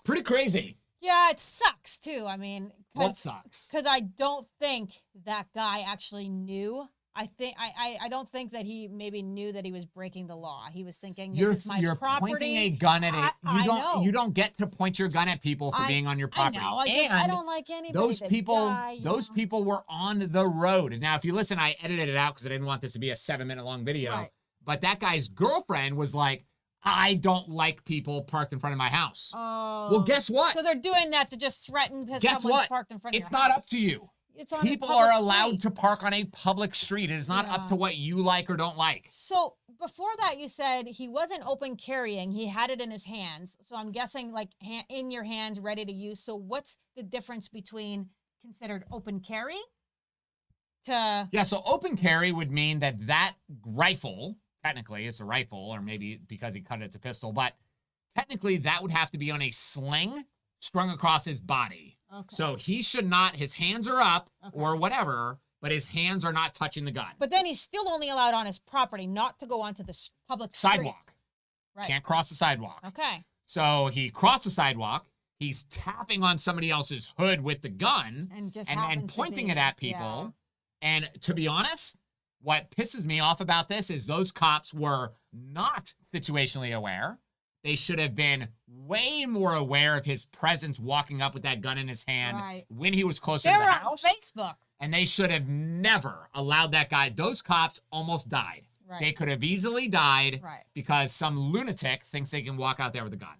Pretty crazy. Yeah, it sucks too. I mean, What sucks? Because I don't think that guy actually knew. I don't think that he maybe knew that he was breaking the law. He was thinking, this is my property. You're pointing a gun at it. You don't get to point your gun at people for being on your property. I don't like anybody. Those people were on the road. And now, if you listen, I edited it out because I didn't want this to be a 7-minute long video. Right. But that guy's girlfriend was like, I don't like people parked in front of my house. Oh. Well, guess what? So they're doing that to just threaten because someone's parked in front of your house. It's not up to you. People are allowed to park on a public street. It is not up to what you like or don't like. So before that, you said he wasn't open carrying. He had it in his hands. So I'm guessing like in your hands, ready to use. So what's the difference between considered open carry to... Yeah, so open carry would mean that rifle, technically it's a rifle, or maybe because he cut it, it's a pistol, but technically that would have to be on a sling strung across his body. Okay. So he should not, his hands are up or whatever, but his hands are not touching the gun. But then he's still only allowed on his property, not to go onto the public sidewalk. Right. Can't cross the sidewalk. Okay. So he crossed the sidewalk. He's tapping on somebody else's hood with the gun and pointing it at people. Yeah. And to be honest, what pisses me off about this is those cops were not situationally aware. They should have been way more aware of his presence walking up with that gun in his hand when he was closer to the house. They were on Facebook. And they should have never allowed that guy. Those cops almost died. Right. They could have easily died because some lunatic thinks they can walk out there with a gun.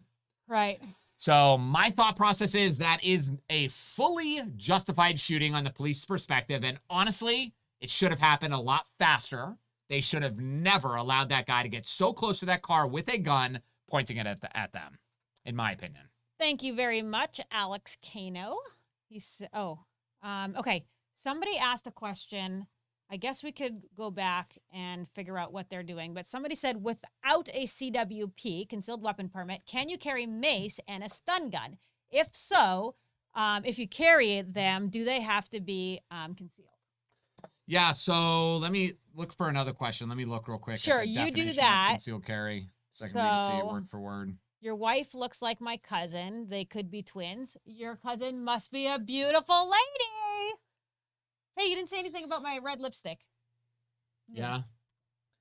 Right. So my thought process is that is a fully justified shooting on the police perspective. And honestly, it should have happened a lot faster. They should have never allowed that guy to get so close to that car with a gun pointing it at them, in my opinion. Thank you very much, Alex Kano. Okay. Somebody asked a question. I guess we could go back and figure out what they're doing. But somebody said, without a CWP, concealed weapon permit, can you carry mace and a stun gun? If so, if you carry them, do they have to be concealed? Yeah, so let me look for another question. Let me look real quick. Sure, you do that. Concealed carry. So I can read it to you word for word. Your wife looks like my cousin. They could be twins. Your cousin must be a beautiful lady. Hey, you didn't say anything about my red lipstick. Yeah.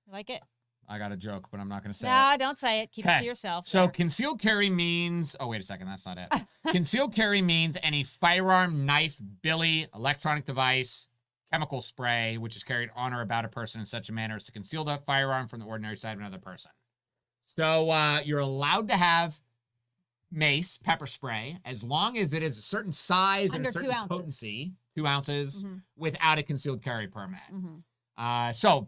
You like it? I got a joke, but I'm not going to say it. No, don't say it. Keep it Okay. to yourself. So there. concealed carry means, oh, wait a second. That's not it. Concealed carry means any firearm, knife, billy, electronic device, chemical spray, which is carried on or about a person in such a manner as to conceal the firearm from the ordinary sight of another person. So you're allowed to have mace, pepper spray, as long as it is a certain size and Under a certain 2 ounces. potency, 2 ounces, Mhm. without a concealed carry permit. Mhm.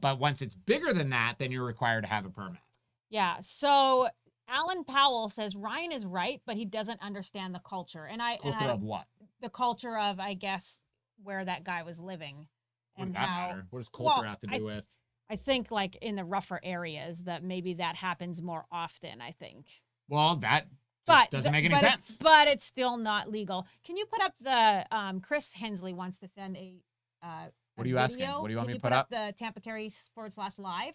But once it's bigger than that, then you're required to have a permit. Yeah. So Alan Powell says Ryan is right, but he doesn't understand the culture. And Culture of what? the culture of, I guess, where that guy was living. What And does that how, matter? What does culture well, have to do with? I think like in the rougher areas that maybe that happens more often, I think. Well, that But doesn't make any but sense. But it's still not legal. Can you put up the Chris Hensley wants to send a What are you asking? video? What do you want Can me to put up? The Tampa Carry /live.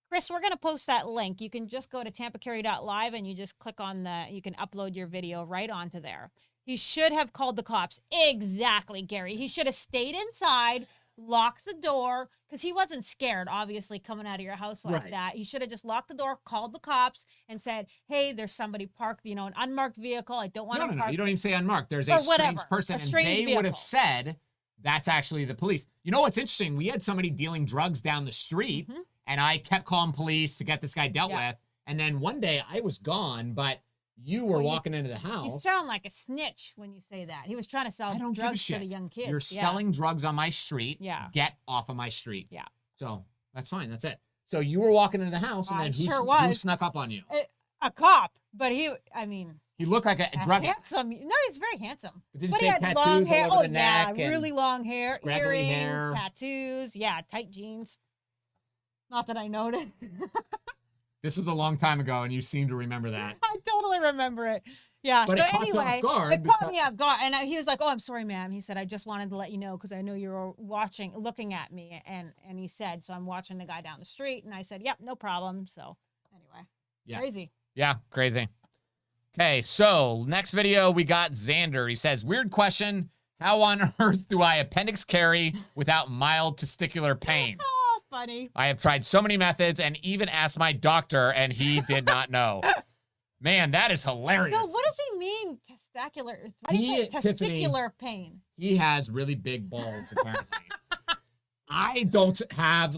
Chris, we're going to post that link. You can just go to tampacarry.live and you just click on you can upload your video right onto there. He should have called the cops. Exactly, Gary. He should have stayed inside, locked the door, because he wasn't scared, obviously, coming out of your house like Right. that. He should have just locked the door, called the cops, and said, hey, there's somebody parked, an unmarked vehicle. I don't want to No. park. You don't even say unmarked. There's a Or strange whatever, person, a strange and they would have vehicle. said that's actually the police. You know what's interesting? We had somebody dealing drugs down the street, Mhm. and I kept calling police to get this guy dealt Yeah. with. And then one day I was gone, but you were Well, you walking into the house. You sound like a snitch when you say that. He was trying to sell I don't give a drugs to the shit. young kids. You're Yeah. selling drugs on my street. Yeah. Get off of my street. Yeah. So that's fine. That's it. So you were walking into the house, and I then sure who was. snuck up on you? A cop, but he He looked like a drug addict. handsome. No, he's very handsome. But did But he he have had tattoos long all hair. over Oh the yeah, neck and really long hair, scraggly earrings, hair? tattoos. Yeah, tight jeans. Not that I noticed. This was a long time ago, and you seem to remember that. I totally remember it. Yeah. But so it caught you off anyway, guard it caught because- me off guard, and he was like, "Oh, I'm sorry, ma'am." He said, "I just wanted to let you know because I know you were looking at me." And he said, "So I'm watching the guy down the street." And I said, "Yep, no problem." So anyway, Yeah. crazy. Yeah, crazy. Okay, so next video, we got Xander. He says, weird question. How on earth do I appendix carry without mild testicular pain? Oh, funny. I have tried so many methods and even asked my doctor, and he did not know. Man, that is hilarious. So what does he mean, testicular? What do you say? Tiffany, Testicular pain. He has really big balls, apparently. I don't have,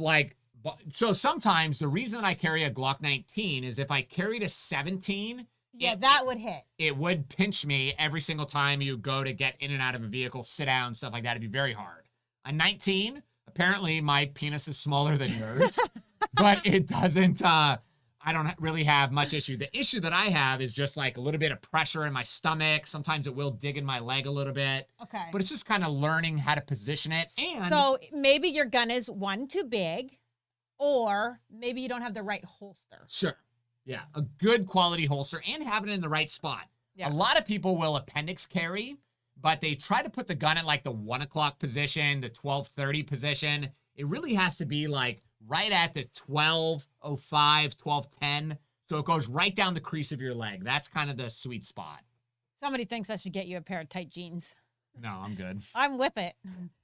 so sometimes the reason I carry a Glock 19 is if I carried a 17, Yeah, that would hit. it would pinch me every single time you go to get in and out of a vehicle, sit down, stuff like that. It'd be very hard. A 19, apparently my penis is smaller than yours, but it doesn't, I don't really have much issue. The issue that I have is just like a little bit of pressure in my stomach. Sometimes it will dig in my leg a little bit, Okay. but it's just kind of learning how to position it. And So maybe your gun is one too big, or maybe you don't have the right holster. sure. Yeah, a good quality holster and have it in the right spot. Yeah. A lot of people will appendix carry, but they try to put the gun at like the 1 o'clock position, the 12:30 position. It really has to be like right at the 12:05, 12:10. So it goes right down the crease of your leg. That's kind of the sweet spot. Somebody thinks I should get you a pair of tight jeans. No, I'm good. I'm with it.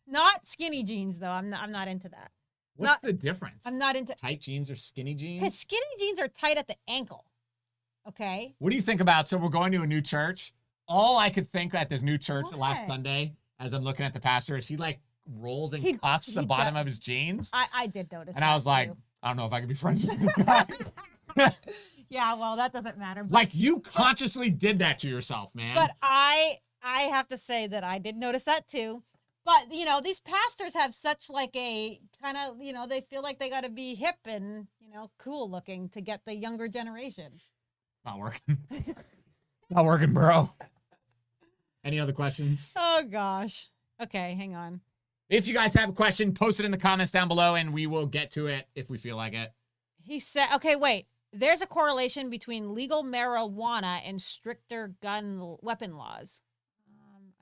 Not skinny jeans though. I'm not into that. What's Not- the difference? I'm not into Tight jeans or skinny jeans? because skinny jeans are tight at the ankle. Okay. What do you think about? So we're going to a new church. All I could think at this new church last What? Sunday, as I'm looking at the pastor, is he like rolls and He- cuffs the he bottom does. of his jeans. I did notice. And I that, was like, too. I don't know if I could be friends with this guy. yeah, well, that doesn't matter. But, Like you consciously did that to yourself, man. but I have to say that I did notice that too. But these pastors have such like a kind of they feel like they got to be hip and cool looking to get the younger generation. It's not working. Not working, bro. Any other questions? Oh gosh. Okay, hang on. If you guys have a question, post it in the comments down below and we will get to it if we feel like it. He said, okay, wait. There's a correlation between legal marijuana and stricter weapon laws.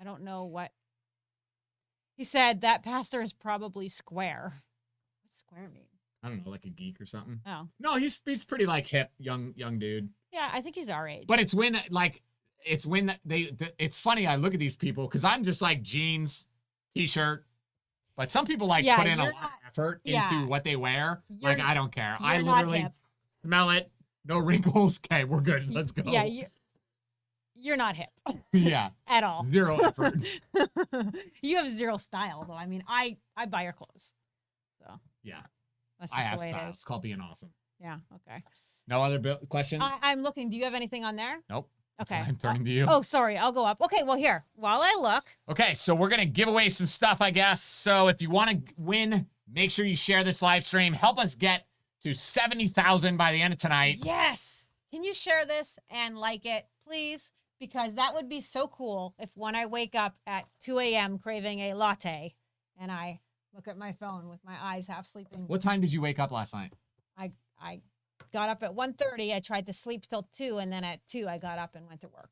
I don't know what. He said that pastor is probably square. What's square mean? I don't know, like a geek or something. Oh, No, he's pretty like hip, young dude. yeah, I think he's our age. But it's when it's funny. I look at these people because I'm just like jeans, t-shirt, but some people like Yeah, put in a you're lot not- of effort yeah. into what they wear. You're- Like I don't care. you're I not literally hip. Smell it. No wrinkles. Okay, we're good. Let's go. Yeah, you're not hip Yeah. at all. Zero effort. You have zero style, though. I mean, I buy your clothes. So Yeah. that's I just have the way style. it It's is. called being awesome. Yeah, okay. No other questions? I'm looking. Do you have anything on there? Nope. That's Okay. why I'm turning to you. Oh, sorry. I'll go up. Okay, well, here, while I look. Okay, so we're going to give away some stuff, I guess. So if you want to win, make sure you share this live stream. Help us get to 70,000 by the end of tonight. Yes. Can you share this and like it, please? Because that would be so cool if when I wake up at 2 a.m. craving a latte and I look at my phone with my eyes half sleeping. What time did you wake up last night? I got up at 1:30. I tried to sleep till 2, and then at 2, I got up and went to work.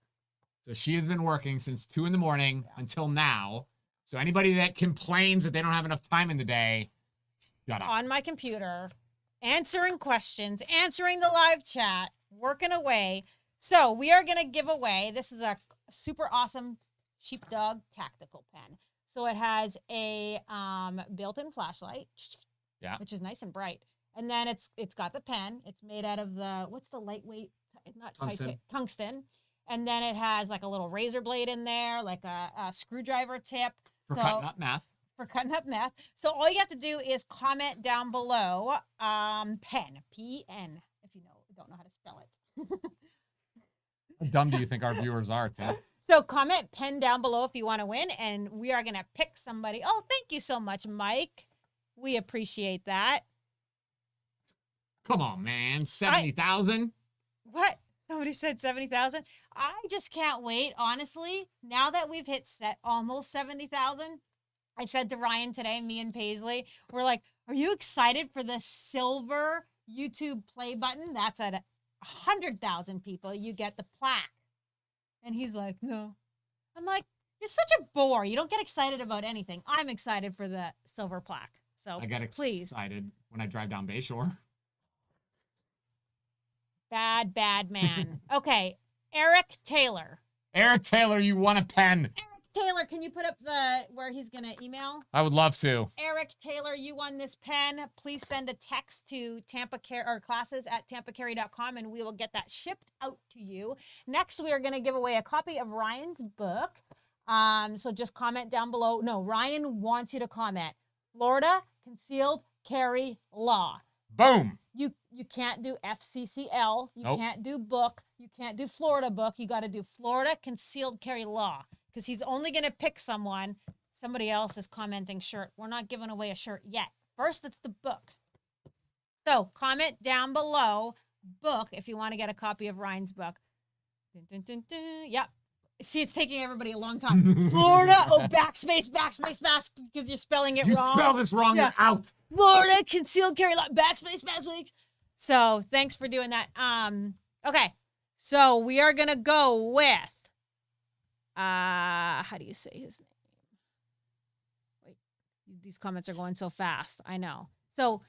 So she has been working since 2 in the morning until now. So anybody that complains that they don't have enough time in the day, shut up. On my computer, answering questions, answering the live chat, working away. So we are going to give away, this is a super awesome Sheepdog Tactical Pen. So it has a built-in flashlight, Yeah. which is nice and bright. And then it's got the pen. It's made out of what's the lightweight, not Tungsten. tungsten. And then it has like a little razor blade in there, like a screwdriver tip. For cutting up meth. For cutting up meth. So all you have to do is comment down below, pen, P-N, if you don't know how to spell it. How dumb do you think our viewers are, Tim? So comment pen down below if you want to win, and we are going to pick somebody. Oh, thank you so much, Mike. We appreciate that. Come on, man. 70,000? What? Somebody said 70,000. I just can't wait. Honestly, now that we've hit almost 70,000, I said to Ryan today, me and Paisley, we're like, are you excited for the silver YouTube play button? That's at 100,000 people. You get the plaque. And he's like, no. I'm like, you're such a bore. You don't get excited about anything. I'm excited for the silver plaque. So I get please. excited when I drive down Bayshore. Bad man. Okay. Eric Taylor. Eric Taylor, you won a pen. Eric Taylor, can you put up where he's going to email? I would love to. Eric Taylor, you won this pen. Please send a text to classes@tampacarry.com and we will get that shipped out to you. Next, we are going to give away a copy of Ryan's book. So just comment down below. No, Ryan wants you to comment. Florida Concealed Carry Law. Boom. You can't do FCCL. You Nope. can't do book. You can't do Florida book. You got to do Florida Concealed Carry Law because he's only going to pick someone. Somebody else is commenting shirt. We're not giving away a shirt yet. First, it's the book. So comment down below book if you want to get a copy of Ryan's book. Dun, dun, dun, dun. Yep. See, it's taking everybody a long time. Florida. Oh, backspace, because you're spelling it You wrong. spell this wrong, Yeah. you're out. Florida Concealed Carry Law, backspace. So thanks for doing that. Okay. So we are gonna go with how do you say his name? Wait, these comments are going so fast. I know. So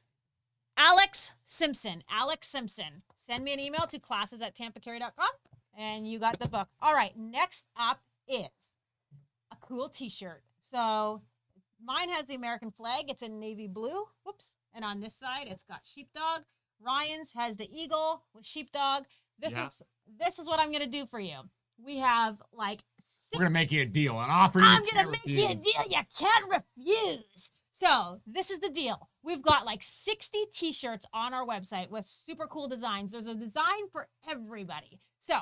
Alex Simpson. Send me an email to classes@tampacarry.com and you got the book. All right, next up is a cool t-shirt. So mine has the American flag. It's in navy blue. Whoops. And on this side, it's got sheepdog. Ryan's has the eagle with sheepdog. This is what I'm going to do for you. We have like 6. We're going to make you a deal. An offer you I'm can't going to make you a refuse. deal you can't refuse. So this is the deal. We've got like 60 t-shirts on our website with super cool designs. There's a design for everybody. So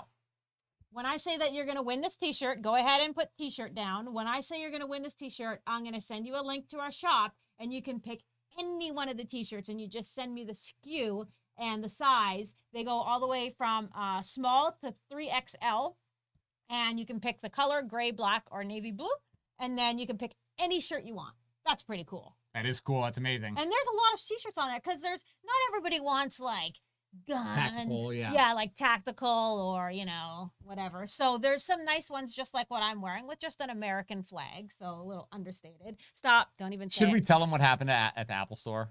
when I say that you're going to win this t-shirt, go ahead and put t-shirt down. When I say you're going to win this t-shirt, I'm going to send you a link to our shop and you can pick any one of the t-shirts and you just send me the SKU and the size. They go all the way from small to 3XL and you can pick the color, gray, black, or navy blue. And then you can pick any shirt you want. That's pretty cool. That is cool. That's amazing. And there's a lot of t-shirts on there because not everybody wants like guns. Tactical, yeah. Yeah, like tactical or, whatever. So there's some nice ones just like what I'm wearing with just an American flag. So a little understated. Stop. Don't even say Should it. we tell them what happened at the Apple store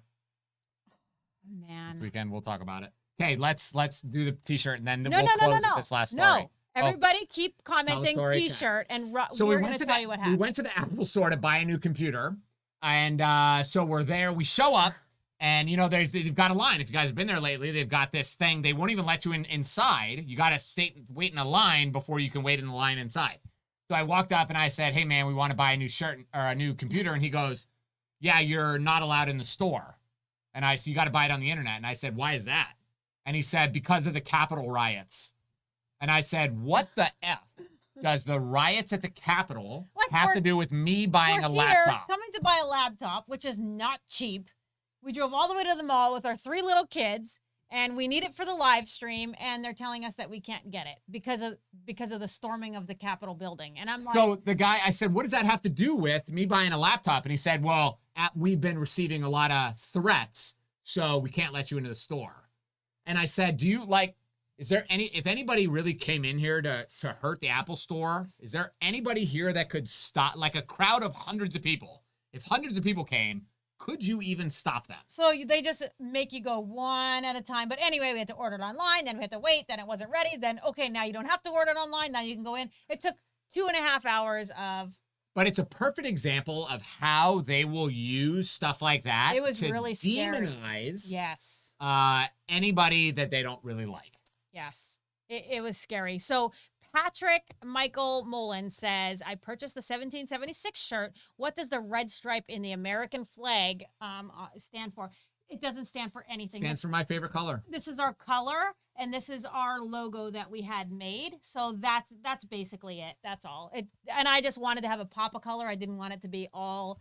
Man. this weekend? We'll talk about it. Okay, let's do the t-shirt and then No, we'll no, close no, with no. this last story. No. Everybody keep commenting story. t-shirt and So we're we going went to to tell you what happened. We went to the Apple store to buy a new computer. And so we're there. We show up And, they've got a line. If you guys have been there lately, they've got this thing. They won't even let you inside. You got to wait in a line before you can wait in the line inside. So I walked up and I said, hey, man, we want to buy a new shirt or a new computer. And he goes, yeah, you're not allowed in the store. And I said, you got to buy it on the internet. And I said, why is that? And he said, because of the Capitol riots. And I said, what the F does the riots at the Capitol have to do with me buying a laptop? Coming to buy a laptop, which is not cheap. We drove all the way to the mall with our 3 little kids, and we need it for the live stream, and they're telling us that we can't get it because of the storming of the Capitol building. And I'm like, so the guy, I said, what does that have to do with me buying a laptop? And he said, well, we've been receiving a lot of threats, so we can't let you into the store. And I said, is there if anybody really came in here to hurt the Apple store, is there anybody here that could stop, like a crowd of hundreds of people? If hundreds of people came, could you even stop them? So they just make you go one at a time. But anyway, we had to order it online. Then we had to wait. Then it wasn't ready. Then, okay, now you don't have to order it online. Now you can go in. It took 2.5 hours of. But it's a perfect example of how they will use stuff like that. It was really scary. Demonize Yes. Anybody that they don't really like. Yes. It was scary. So Patrick Michael Mullen says, I purchased the 1776 shirt. What does the red stripe in the American flag stand for? It doesn't stand for anything. Stands for my favorite color. This is our color, and this is our logo that we had made. So that's basically it. That's all. And I just wanted to have a pop of color. I didn't want it to be all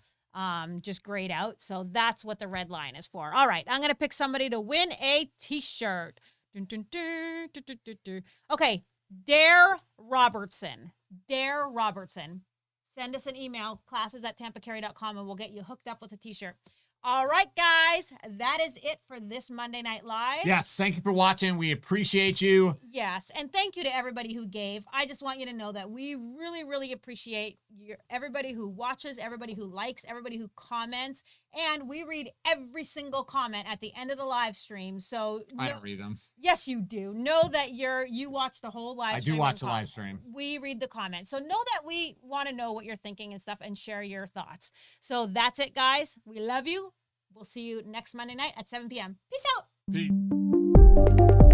just grayed out. So that's what the red line is for. All right, I'm going to pick somebody to win a t-shirt. Dun, dun, dun, dun, dun, dun, dun. Okay. Dare Robertson. Send us an email, classes@tampacarry.com, and we'll get you hooked up with a t-shirt. All right, guys, that is it for this Monday Night Live. Yes, thank you for watching. We appreciate you. Yes, and thank you to everybody who gave. I just want you to know that we really, really appreciate everybody who watches, everybody who likes, everybody who comments, and we read every single comment at the end of the live stream. So I don't read them. Yes, you do. Know that you watch the whole live stream. I do watch the live stream. We read the comments. So know that we want to know what you're thinking and stuff and share your thoughts. So that's it, guys. We love you. We'll see you next Monday night at 7 p.m. Peace out. Peace.